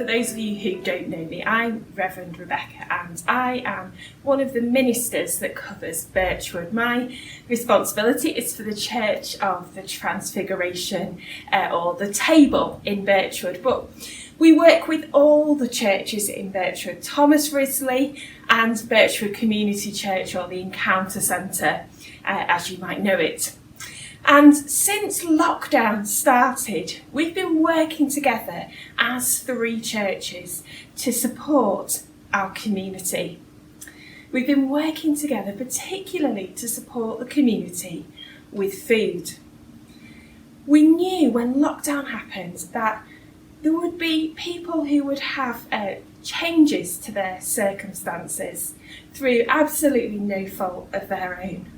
those of you who don't know me, I'm Revd Rebecca and I am one of the ministers that covers Birchwood. My responsibility is for the Church of the Transfiguration, or the table in Birchwood, but we work with all the churches in Birchwood, Thomas Risley and Birchwood Community Church, or the Encounter Centre, as you might know it. And since lockdown started, we've been working together as 3 churches to support our community. We've been working together particularly to support the community with food. We knew when lockdown happened that there would be people who would have changes to their circumstances through absolutely no fault of their own.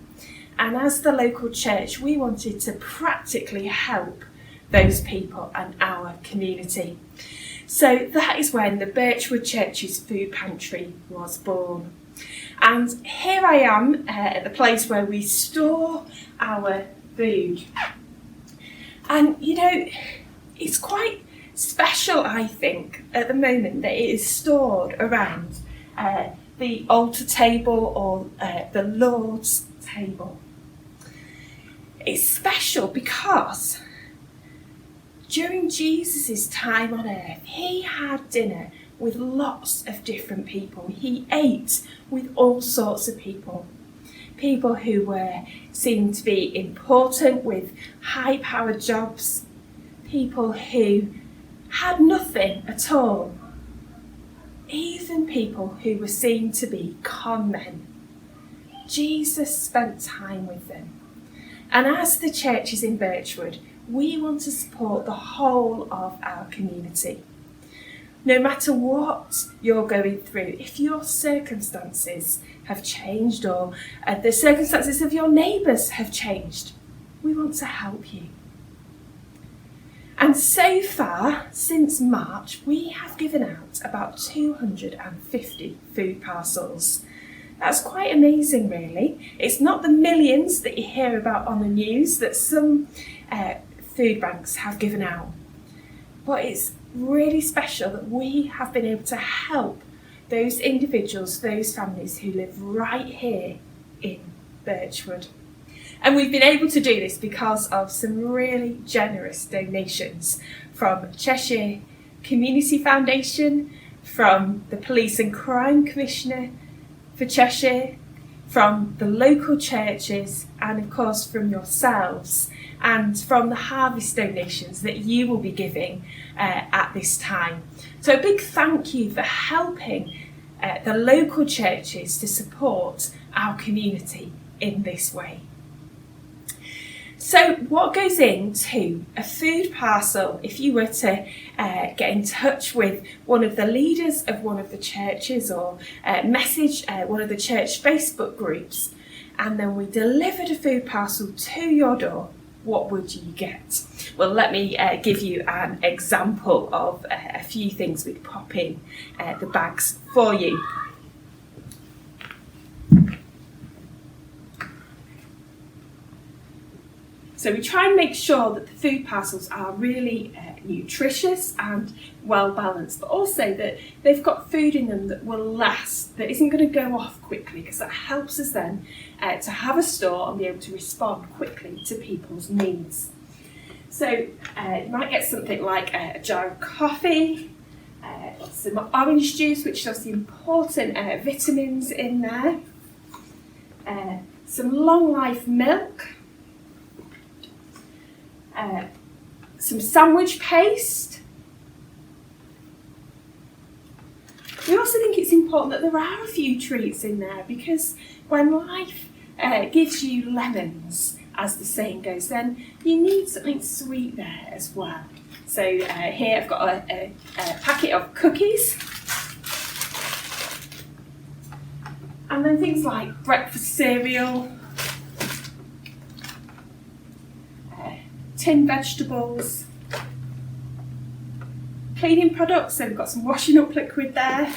And as the local church, we wanted to practically help those people and our community. So that is when the Birchwood Churches Food Pantry was born. And here I am at the place where we store our food. And you know, it's quite special, I think, at the moment that it is stored around the altar table or the Lord's table. It's special because during Jesus' time on earth, he had dinner with lots of different people. He ate with all sorts of people. People who were seen to be important with high-powered jobs. People who had nothing at all. Even people who were seen to be con men. Jesus spent time with them. And as the churches in Birchwood, we want to support the whole of our community. No matter what you're going through, if your circumstances have changed or the circumstances of your neighbours have changed, we want to help you. And so far, since March, we have given out about 250 food parcels. That's quite amazing, really. It's not the millions that you hear about on the news that some food banks have given out. But it's really special that we have been able to help those individuals, those families who live right here in Birchwood. And we've been able to do this because of some really generous donations from Cheshire Community Foundation, from the Police and Crime Commissioner for Cheshire, from the local churches, and of course from yourselves, and from the harvest donations that you will be giving at this time. So a big thank you for helping the local churches to support our community in this way. So what goes into a food parcel? If you were to get in touch with one of the leaders of one of the churches or message one of the church Facebook groups, and then we delivered a food parcel to your door, what would you get? Well, let me give you an example of a few things we'd pop in the bags for you. So we try and make sure that the food parcels are really nutritious and well balanced, but also that they've got food in them that will last, that isn't going to go off quickly, because that helps us then to have a store and be able to respond quickly to people's needs. So you might get something like a jar of coffee, some orange juice, which has the important vitamins in there, some long life milk, some sandwich paste. We also think it's important that there are a few treats in there, because when life gives you lemons, as the saying goes, then you need something sweet there as well. So here I've got a packet of cookies, and then things like breakfast cereal, tinned vegetables, cleaning products, so we've got some washing up liquid there.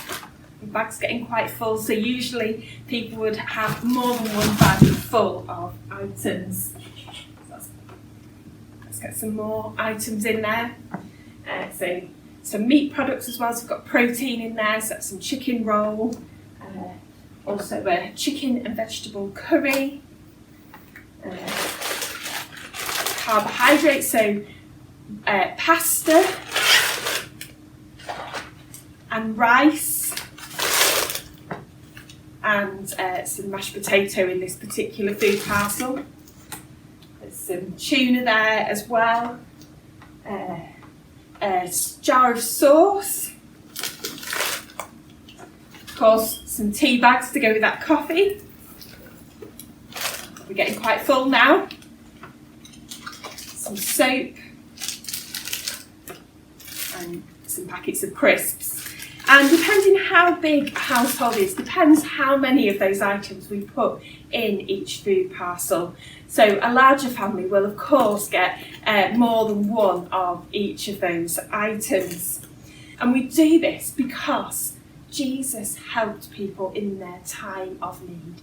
The bag's getting quite full, so usually people would have more than one bag full of items. So let's get some more items in there. So some meat products as well, so we've got protein in there, so that's some chicken roll, also a chicken and vegetable curry, carbohydrates, so pasta and rice, and some mashed potato in this particular food parcel. There's some tuna there as well, a jar of sauce, of course some tea bags to go with that coffee. We're getting quite full now. Some soap and some packets of crisps. And depending how big a household is, depends how many of those items we put in each food parcel. So a larger family will of course get more than one of each of those items. And we do this because Jesus helped people in their time of need.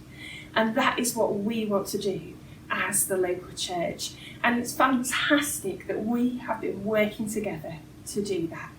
And that is what we want to do as the local church. And it's fantastic that we have been working together to do that.